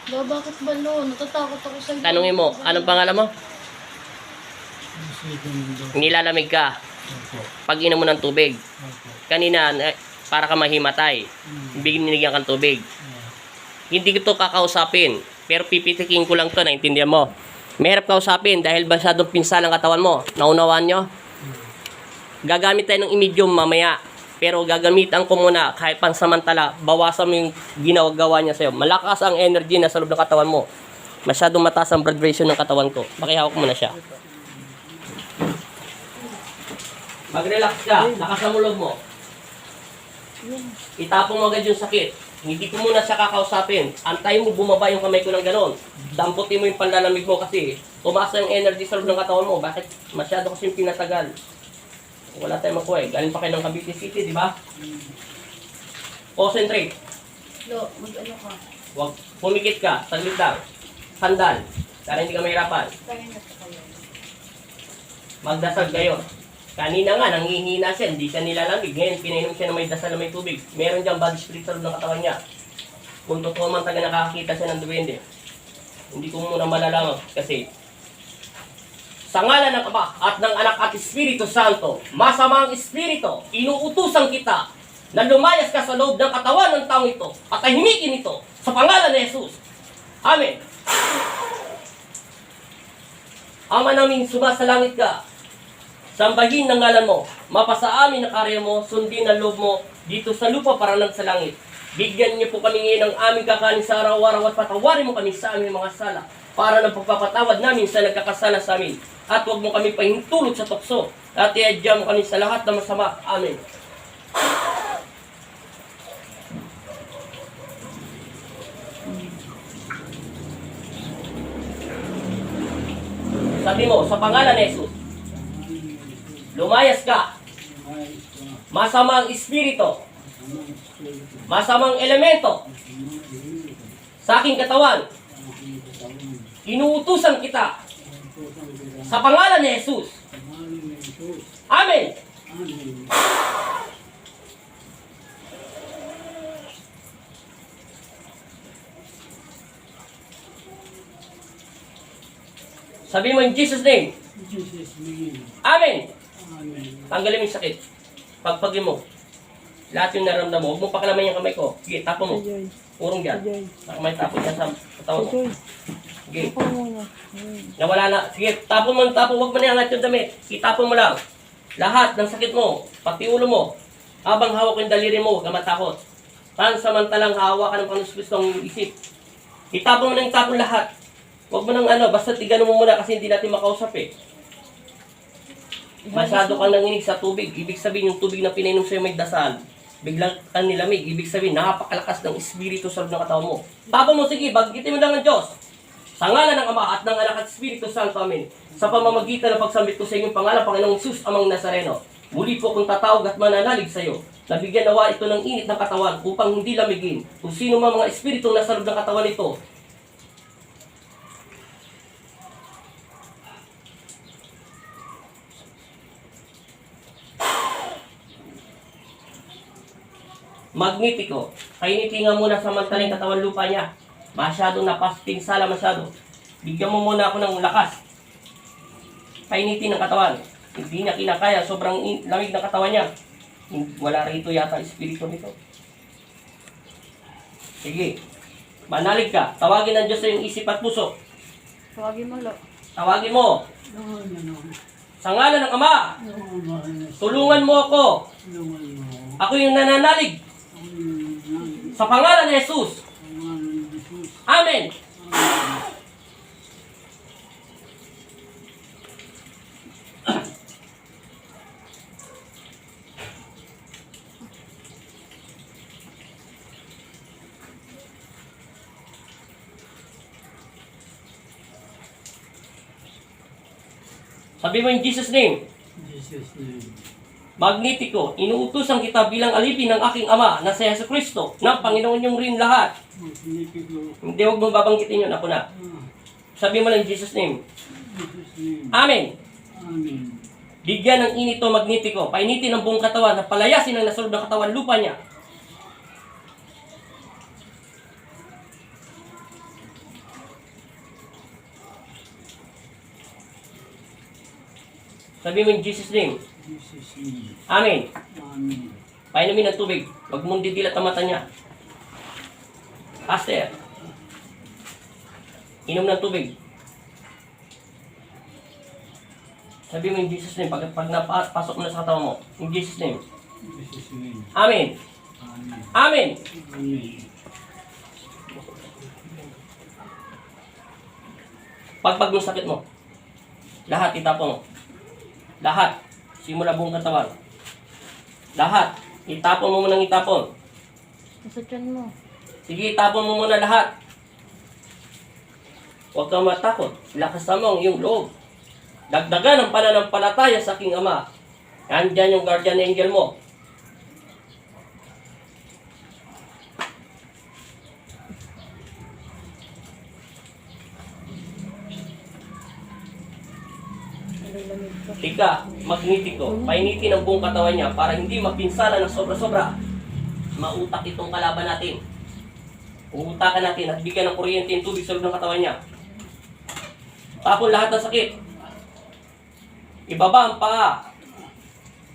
Bakit ba no? Natatakot ako sa Tanungin mo, anong pangalan mo? Nilalamig ka. Pag inom mo ng tubig. Kanina, para ka mahimatay. Binigyan kang tubig. Hindi ko to kakausapin. Pero pipitikin ko lang to, naintindihan mo. Mahirap kausapin dahil masyadong pinsala ang katawan mo. Naunawaan nyo? Gagamit tayo ng medium mamaya. Pero gagamitan ko muna kahit pansamantala, bawasan mo yung ginagawa niya sa'yo. Malakas ang energy na sa loob ng katawan mo. Masyadong mataas ang blood pressure ng katawan ko. Pakihawak mo na siya. Mag-relax ka. Lakas ang ulog mo. Itapon mo agad yung sakit. Hindi ko muna siya kakausapin. Antayin mo bumaba yung kamay ko ng ganon. Damputin mo yung panlalamig mo kasi tumaas yung energy sa loob ng katawan mo. Bakit? Masyado kasing pinatagal. Wala tayong makuha eh. Galing pa kayo ng Cavite City, di ba? Concentrate. Lo, mag-ano ka? Huwag pumikit ka. Saglit lang. Sandal. Para hindi ka mahirapan. Kaya na sa kayo. Magdasal kayo. Kanina nga, nanghihina siya. Hindi siya nilalamig. Ngayon, pinainom siya na may dasal na may tubig. Meron diyang body spirit sa loob ng katawan niya. Kung totoo man taga nakakakita siya ng duwende. Hindi ko muna malalaman kasi sa ngalan ng Ama at ng Anak at Espiritu Santo, masamang espiritu, inuutusan kita na lumayas ka sa loob ng katawan ng taong ito at tahimikin ito sa pangalan ni Jesus. Amen. Ama namin, sumasalangit ka. Sambahin ng ngalan mo, mapasa amin ang karya mo, sundin ang loob mo dito sa lupa para lang sa langit. Bigyan niyo po kami ngayon ng aming kakanin sa araw-araw at patawarin mo kami sa aming mga sala para ng pagpapatawad namin sa nagkakasala sa amin. At huwag mo kami pahintulot sa tukso at iadya mo kami sa lahat ng masama. Amen. Sabi mo, sa pangalan ni Jesus, lumayas ka. Masamang espiritu, masamang elemento sa aking katawan, inuutusan kita sa pangalan ni Jesus. Amen. Sabi mo in Jesus' name. Amen. Tanggalin mo yung sakit. Pagpagin mo. Lahat yung naramdam mo. Huwag mo pakalaman yung kamay ko. Sige, tapo mo. Purong dyan. May tapo dyan sa katawan mo. Sige. Nawala na. Sige, tapo mo. Huwag mo na yung yung damit. Itapon mo lang. Lahat ng sakit mo. Pati ulo mo. Habang hawak ko yung daliri mo, huwag ka matakot. Pansamantalang hawa ka ng panuskristong isip. Itapon mo na yung tapon lahat. Huwag mo nang basta tigano mo muna kasi hindi natin makausap eh. Masyado kang nanginig sa tubig. Ibig sabihin yung tubig na pinainom sa'yo may dasal. Biglang kang nilamig. Ibig sabihin napakalakas ng espiritu sa loob ng katawan mo. Tapon mo, sige, bagitin mo lang ng Diyos. Sa ngalan ng Ama at ng Anak at Espiritu Santo, amen. Sa pamamagitan ng pagsambit ko sa inyong pangalan, Panginoong Jesus, Amang Nazareno. Muli po akong tatawag at mananalig sa iyo. Nabigyan nawa ito ng init ng katawan upang hindi lamigin. Kung sino man mga espiritu nasa loob ng katawan nito, magnetiko. Kainitingan muna sa mantaling katawan lupa niya. Masyadong napaspinsala masyado. Bigyan mo muna ako ng lakas. Kainitin ng katawan. Hindi niya kinakaya. Sobrang lamig ng katawan niya. Wala rito yata espiritu nito. Sige. Manalig ka. Tawagin ng Diyos sa iyong isip at puso. Tawagin mo, Lo. Tawagin mo. Sa ngalan ng Ama. Tulungan mo ako. Ako yung nananalig. Sa pangalan ni Jesus. Amen. Sabi mo in Jesus' name. Magnetiko, inuutusan kita bilang alipin ng aking Ama na si Yesu Kristo na Panginoon yung rin lahat. Hindi, huwag mong babanggitin yun. Ako na. Sabi mo lang in Jesus' name. Amen. Bigyan ng init o magnetiko. Painitin ang buong katawan na palayasin ang nasulog ng katawan lupa niya. Sabi mo in Jesus name. Amen. Painumin ng tubig. Huwag mong didilat ang mata niya. Pastor. Inom ng tubig. Sabi mo in Jesus name. Pag napasok mo na sa katawan mo. In Jesus name. Amen. Amen. Pagpag ng sakit mo. Lahat itapon mo. Lahat. Simula buong katawan. Lahat. Itapon mo munang itapon. Nasa tiyan mo. Sige, itapon mo muna lahat. Huwag kang matakot. Lakas mo ang iyong loob. Dagdagan ang pananampalataya sa aking Ama. Nandyan yung guardian angel mo. Lamig pa. Tika, magnitin ko. Painitin ang buong katawan niya para hindi mapinsala ng sobra-sobra. Mautak itong kalaban natin. Uutakan natin at bigyan ng kuryente yung tubig sa loob ng katawan niya. Tapon lahat ng sakit. Ibaba ang paa.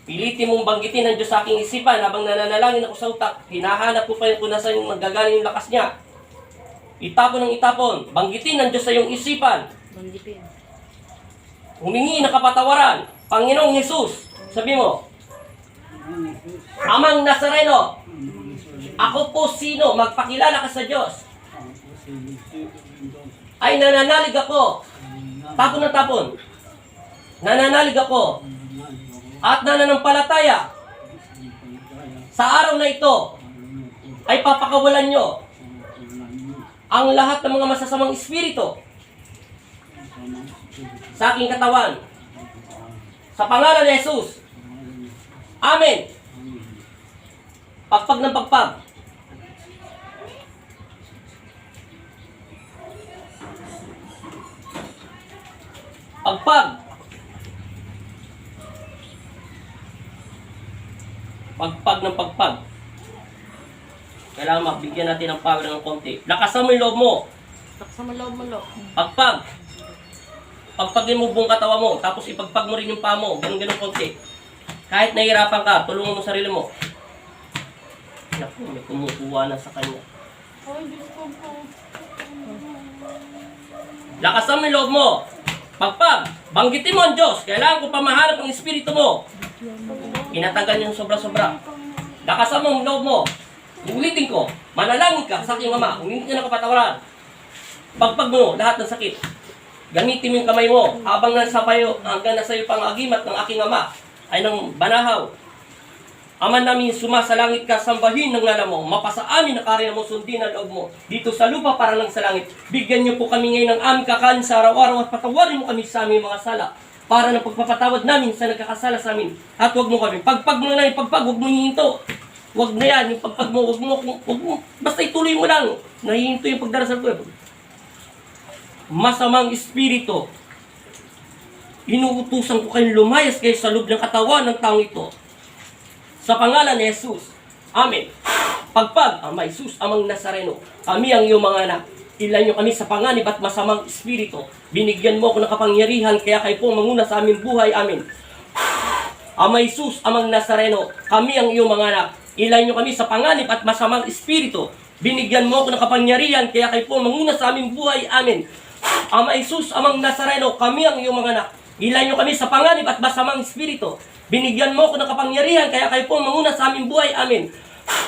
Pilitin mong banggitin ng Diyos sa aking isipan habang nananalangin ako sa utak. Hinahanap ko pa yung kung nasa yung magagaling yung lakas niya. Itapon ng itapon. Banggitin ng Diyos sa iyong isipan. Banggipin. Humingi ng kapatawaran. Panginoong Jesus. Sabi mo, Amang Nazareno, ako po sino, magpakilala ka sa Diyos. Ay nananalig ako. Tapon na tapon. Nananalig ako. At nananampalataya. Sa araw na ito, ay papakawalan nyo ang lahat ng mga masasamang espiritu sa aking katawan. Sa pangalan ni Jesus. Amen. Pagpag ng pagpag. Pagpag. Pagpag ng pagpag. Kailangan mabigyan natin ng power ng konti. Lakasan mo yung loob mo. Taksa mo loob mo, lo. Pagpag. Pagpagin mo buong katawan mo. Tapos ipagpag mo rin yung paa mo. Ganun konti. Kahit nahihirapan ka, tulungan mo sarili mo. Naku, may kumukuha na sa kanya. Ay, Diyos ko po. Lakasan mo yung loob mo. Pagpag. Banggitin mo ang Diyos. Kailangan ko pamahanap ang espiritu mo. Inatagal niyo sobra-sobra. Lakasan mo ang loob mo. Ulitin ko. Manalangin ka sa aking Ama. Humingi ka ng kapatawaran. Pagpag mo lahat ng sakit. Gamitin mo yung kamay mo habang nasa payo, hanggang nasa iyo pang agimat ng aking Ama ay ng banahaw. Ama namin, sumasalangit ka, sambahin ng ngala mo, mapasa amin na karya mo, sundin ang loob mo. Dito sa lupa para lang sa langit. Bigyan niyo po kami ngayon ng aming kakanin sa araw-araw at patawarin mo kami sa aming mga sala para ng pagpapatawad namin sa nagkakasala sa amin. At huwag mo kami. Pagpag mo na yung pagpag, huwag mo hihinto. Huwag na yan, yung pagpag mo, huwag mo. Basta ituloy mo lang. Nahihinto yung pagdarasal ko. Masamang espiritu. Inuutusan ko kayong lumayas kayo sa loob ng katawan ng taong ito. Sa pangalan ni Jesus. Amen. Pagpag, Ama Jesus, Amang Nazareno, kami ang iyong mga anak. Ilan nyo kami sa panganib at masamang espiritu. Binigyan mo ako ng kapangyarihan, kaya kayo pong manguna sa aming buhay. Amen. Ama Jesus, Amang Nazareno, kami ang iyong mga anak. Ilan nyo kami sa panganib at masamang espiritu. Binigyan mo ako ng kapangyarihan, kaya kayo pong manguna sa aming buhay. Amen. Ama Jesus, Amang Nazareno, kami ang iyong mga anak. Ilan nyo kami sa panganib at masamang espiritu. Binigyan mo ako ng kapangyarihan, kaya kayo po manguna sa aming buhay. Amen.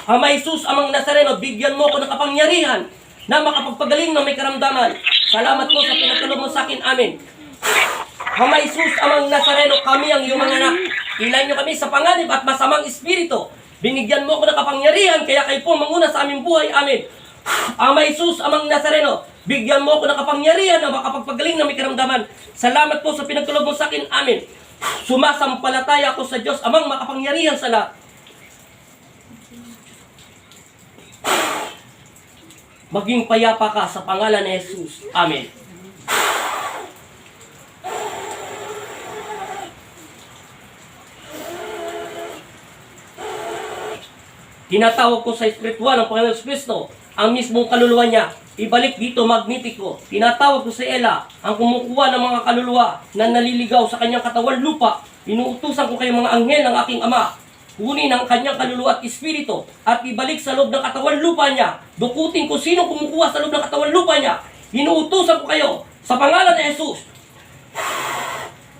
Ama Jesus, Amang Nazareno, bigyan mo ako ng kapangyarihan na makapagpagaling ng may karamdaman. Salamat po sa pinagkaloob mo sa akin. Amen. Ama Jesus, Amang Nazareno, kami ang iyong mga anak. Ilan nyo kami sa panganib at masamang espiritu. Binigyan mo ako ng kapangyarihan, kaya kayo po manguna sa aming buhay. Amen. Ama Jesus, Amang Nazareno, bigyan mo ako ng kapangyarihan na makapagpagaling ng may karamdaman. Salamat po sa pinagkaloob mo sa akin. Amen. Sumasampalataya ako sa Diyos, Amang makapangyarihan sa lahat. Maging payapa ka sa pangalan ni Jesus. Amen. Tinatawag ko sa espiritual ng Panginoon Kristo ang mismong kaluluwa niya ibalik dito, magnetiko. Tinatawag ko si Ella, ang kumukuha ng mga kaluluwa na naliligaw sa kanyang katawan lupa. Inuutusan ko kayong mga anghel ng aking ama. Kunin ang kanyang kaluluwa at espiritu at ibalik sa loob ng katawan lupa niya. Dukutin ko sino kumukuha sa loob ng katawan lupa niya. Inuutusan ko kayo sa pangalan ni Jesus.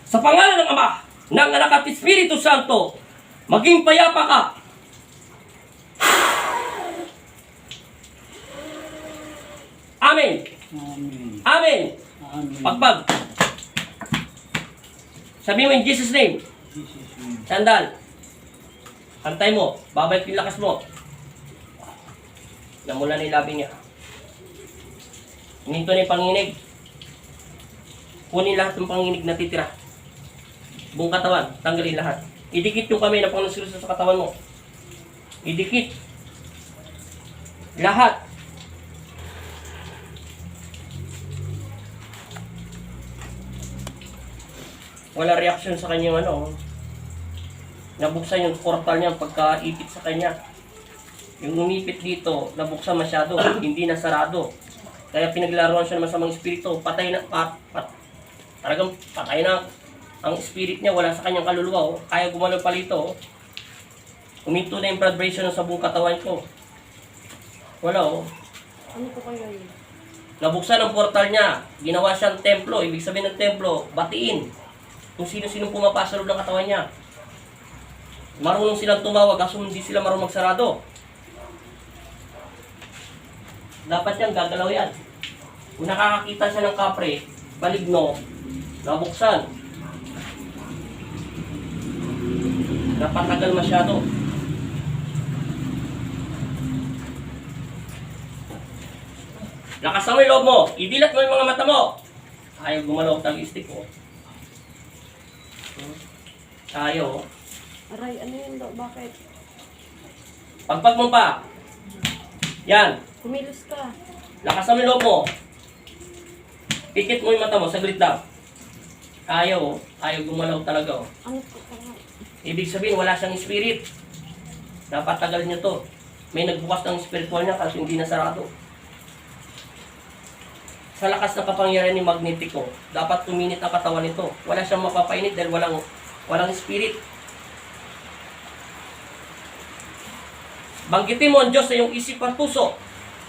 Sa pangalan ng Ama, ng Anak at Espiritu Santo, maging payapa ka. Amen. Amen. Amen. Amen. Pagpag. Sabi mo in Jesus' name. Jesus name. Sandal. Antay mo. Babalik yung lakas mo. Namula na yung labi niya. Hininto na yung panginig. Kunin lahat ng panginig na titira. Buong katawan. Tanggalin lahat. Idikit yung kamay na Panginoon sa katawan mo. Idikit. Lahat. Wala reaction sa kanyang nabuksan yung portal niya pagkaipit sa kanya. Yung umipit dito, nabuksan masyado, hindi na sarado. Kaya pinaglaruan siya ng masamang espiritu. Patay na, talagang patay na ang spirit niya, wala sa kanyang kaluluwa. Kaya gumalaw pa rito. Huminto na yung vibration sa buong katawan ko. Wala Ano po kayo yun? Nabuksan ang portal niya, ginawa siyang templo. Ibig sabihin ng templo, batiin. Kung sino-sino pumapasa loob ng katawan niya. Marunong silang tumawag, kaso hindi sila marunong magsarado. Dapat yan, gagalaw yan. Kung nakakakita siya ng kapre, baligno, nabuksan. Napatagal masyado. Lakasan mo yung loob mo, idilat mo yung mga mata mo. Ayaw gumalaw ang tag-stick ko. Ayaw. Aray, ano yun do? Bakit? Pagpag mo pa. Yan. Kumilos ka. Lakasan mo yung loob mo. Pikit mo yung mata mo, saglit lang. Ayaw. Ayaw gumalaw talaga. Ano po kayo? Ibig sabihin, wala siyang spirit. Dapat tagal niyo to. May nagbukas ng spiritual niya kasi hindi nasarado. Sa lakas na kapangyarihan ni Magnetico, dapat tuminit ang katawan nito. Wala siyang mapapainit dahil walang spirit. Banggitin mo ang Diyos sa iyong isip at puso.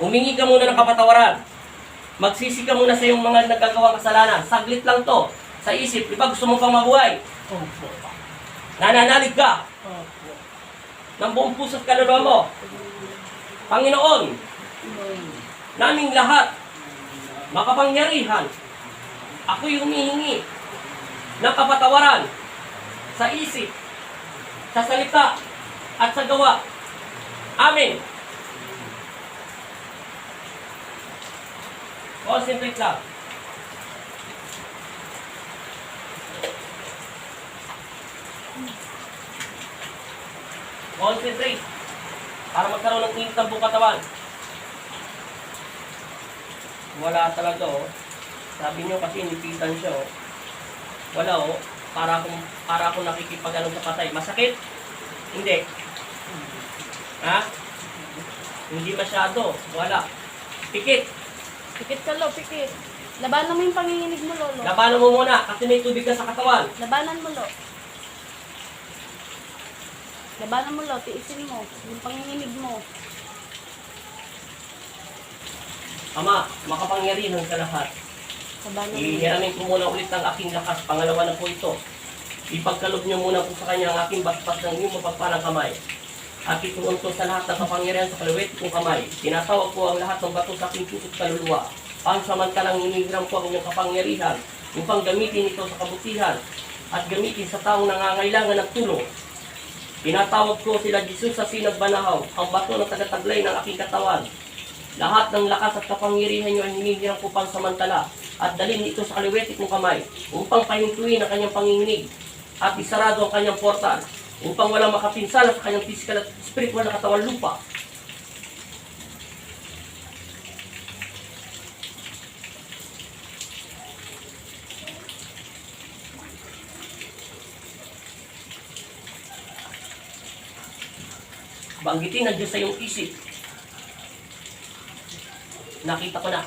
Humingi ka muna ng kapatawaran. Magsisi ka muna sa iyong mga nagkagawang kasalanan. Saglit lang to. Sa isip, di ba gusto mo pang mabuhay? Opo. Nananalig ka Opo. ng buong puso at kaluluwa mo. Panginoon, naming lahat, makapangyarihan, ako'y humihingi ng kapatawaran sa isip, sa salita, at sa gawa. Amen. Concentrate lang. Concentrate. Para magkaroon ng init ng buong katawan. Wala talaga Sabi niyo kasi inipitan siya Wala Para akong nakikipag-ano sa patay. Masakit? Hindi. Ha? Hindi masyado. Wala. Pikit. Pikit ka, Lo. Pikit. Labanan mo yung panginginig mo, Lolo. Labanan mo muna kasi may tubig ka sa katawan. Labanan mo, Lo. Labanan mo, Lo. Tiisin mo. Yung panginginig mo. Ama, makapangyarihan sa lahat. Labanan mo. Ihiramin ko muna ulit ang aking lakas. Pangalawa na po ito. Ipagkalob niyo muna po sa kanya ang aking basbas ng iyong mapagpalang kamay. At ituon ko sa lahat ng kapangyarihan sa kaliwet kong kamay. Tinatawag ko ang lahat ng bato sa aking puso't kaluluwa. Pansamantalang hinihiram ko ang inyong kapangyarihan upang gamitin ito sa kabutihan at gamitin sa taong nangangailangan ng tulong. Tinatawag ko sila Jesus sa sinag banahaw, ang bato ng tagataglay ng aking katawan. Lahat ng lakas at kapangyarihan niyo ay hinihiram ko pansamantala at dalhin ito sa kaliwete kong kamay upang pahintuin ang kanyang panginginig at isarado ang kanyang portal upang walang makapinsala sa kanyang physical at spiritual na katawan lupa. Banggitin ang Diyos sa iyong isip. Nakita ko na.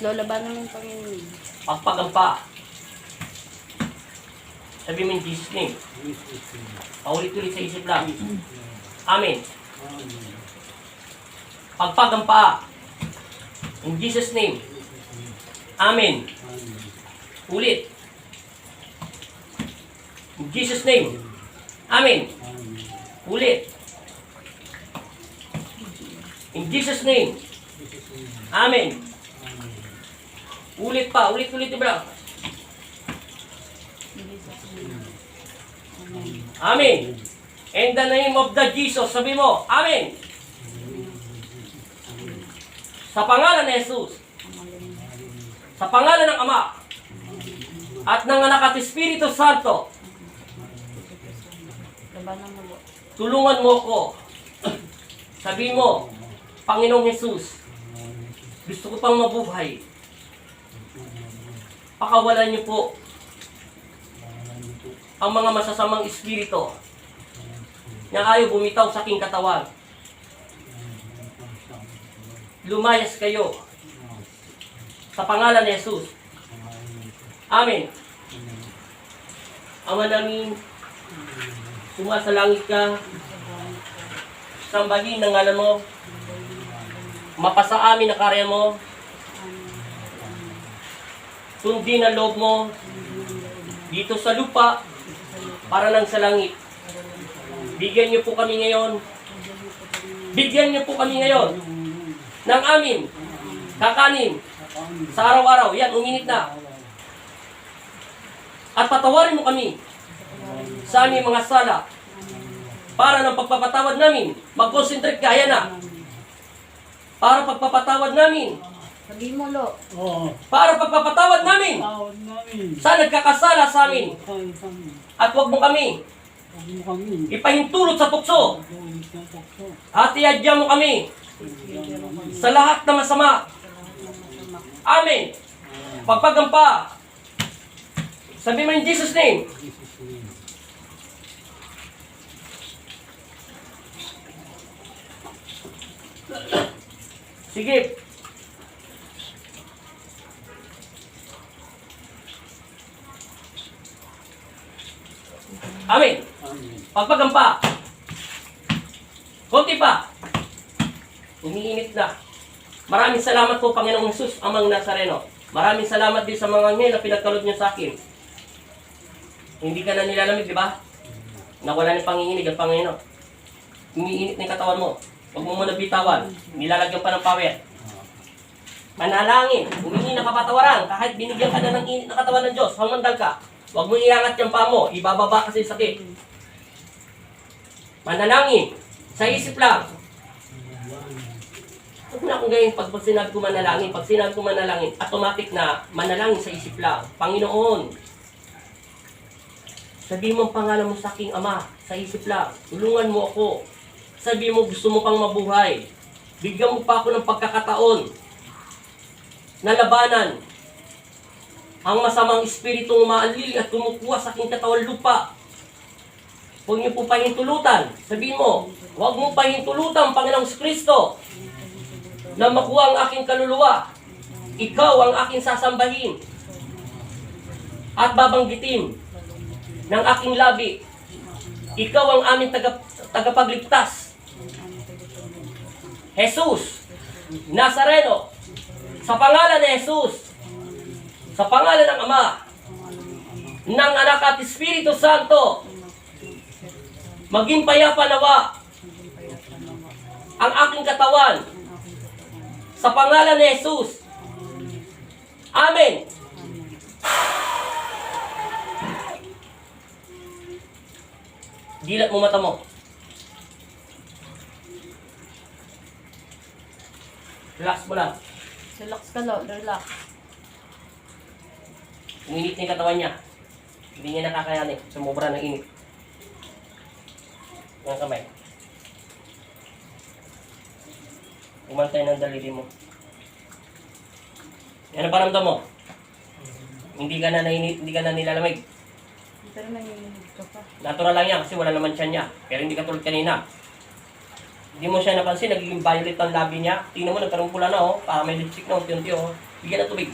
Lo, labanan mo yung Panginoon. Pagpagampa. Sabi mo in Jesus' name. Jesus name. Paulit-ulit sa isip lang. Amen. Amen. Pagpagampa. In Jesus' name. Amen. Amen. Ulit. In Jesus' name. Amen. Amen. Ulit. In Jesus' name. Jesus name. Amen. Amen. Ulit pa. Ulit-ulit bro. Amen. In the name of the Jesus. Sabi mo, Amen. Sa pangalan ni Jesus. Sa pangalan ng Ama. At ng Anak at Espiritu Santo. Labanan mo lo. Tulungan mo ko. Sabi mo, Panginoong Jesus, gusto ko pang mabuhay. Pakawalan niyo po ang mga masasamang espiritu na ayaw bumitaw sa aking katawan. Lumayas kayo sa pangalan ni Jesus. Amen. Ama namin, sumasalangit ka, sambahin ng ngalan mo, mapasa amin ang karya mo, sundin ang loob mo, dito sa lupa, para lang sa langit. Bigyan niyo po kami ngayon, bigyan niyo po kami ngayon, ng amin, kakanin, sa araw-araw, yan, uminit na. At patawarin mo kami, sa aming mga sala, para ng pagpapatawad namin, mag-concentrate ka, ayan na. Para pagpapatawad namin, Sabi mo lo. Oo. para pagpapatawad namin, Tawad namin. sa nagkakasala sa amin, Tawad kami. at huwag mo kami Huwag mo kami. ipahintulot sa tukso, Tawad sa takso. at iadya mo kami sa lahat na masama. Amen. Pagpagampa, sabi mo in Jesus' name. Jesus name. Sige. Amen. Amen. Pagpagampa. Konti pa. Umiinit na. Maraming salamat po, Panginoong Jesus, Amang Nazareno. Maraming salamat din sa mga anghel na pinagkaloob niyo sa akin. Hindi ka na nilalamig, di ba? Nawala ng panginginig ang Panginoon. Umiinit na yung katawan mo. Huwag mo muna bitawan. Nilalagyan pa ng power. Manalangin. Humingi ng kapatawaran. Kahit binigyan ka na ng init na katawan ng Diyos, hamandal ka. Huwag mo iangat yung paa mo. Ibababa kasi yung sakit. Manalangin. Sa isip lang. Huwag na akong gawin pag sinabi ko manalangin. Pag sinabi ko manalangin, automatic na manalangin sa isip lang. Panginoon, sabi mo ang pangalan mo sa aking Ama, sa isip lang. Tulungan mo ako. Sabi mo gusto mo pang mabuhay. Bigyan mo pa ako ng pagkakataon na labanan ang masamang espiritong umaalili at kumukuha sa aking katawan lupa. Huwag niyo po pahintulutan. Sabi mo, huwag mo pahintulutan, Panginoong Kristo, na makuha ang aking kaluluwa. Ikaw ang aking sasambahin at babanggitin ng aking labi. Ikaw ang aming tagapagligtas. Jesus Nazareno, sa pangalan ni Jesus, sa pangalan ng Ama, ng Anak at Espiritu Santo, maging payapa nawa ang aking katawan sa pangalan ni Jesus. Amen. Dilat mo mata mo. Relax mo lang. Relax ka lo. Relax. Uminit na yung katawan niya. Hindi niya nakakayanin. Sumobra ng init. Yung kamay. Umantay ng daliri mo. Ano paramdam mo? Hindi ka na nainit, hindi ka na nilalamig. Pero nanginginig ka pa. Natural lang yan kasi wala naman tiyan niya. Pero hindi ka tulad kanina. Hindi mo siya napansin, nagiging violet ang labi niya. Tingnan mo, nagkaroon pula na, oh. May lipstick na, unti-unti, oh. Bigyan ng tubig.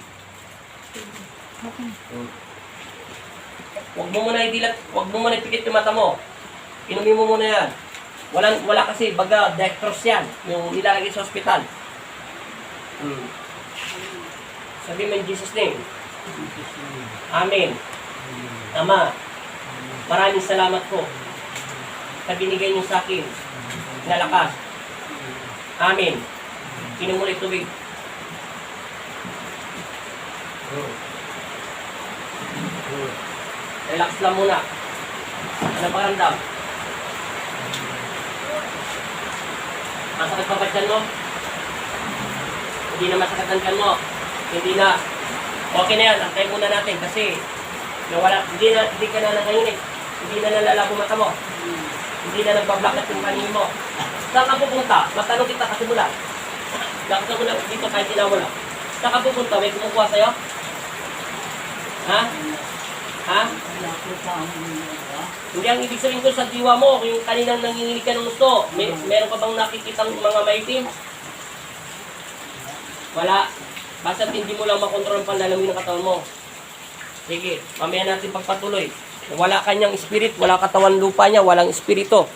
Huwag mo muna idilat, huwag mo muna ipikit yung mata mo. Inumin mo muna yan. Wala kasi, baga, dextrose yan. Yung nilalagay sa ospital. Sabi mo in Jesus' name. Amen. Ama, maraming salamat po sa binigay niyo sa akin na lakas. Amen. Inom ulit tubig. Relax lang muna. Ano pakiramdam? Masakit pa ba dyan mo? Hindi na masakit ang dyan mo. Hindi na. Okay na yan. Antayin muna natin kasi hindi ka na nangayinig. Hindi na nalalabo mata mo. Hindi na nagbablakat yung paningin mo. Saan ka pupunta? Magtanong kita kasi mula. Lakot mo na dito kahit tinawala. Saan ka pupunta? May kumukuha sa'yo? Ha? Ha? Hindi ang ibig sabihin ko sa diwa mo, yung kaninang nanginginig ka ng gusto. Meron ka bang nakikitang mga maitim? Wala. Basta hindi mo lang makontrol ang panlalamig ng katawan mo. Sige, mamaya natin pagpatuloy. Wala kanyang spirit, wala katawan lupa niya, walang espiritu.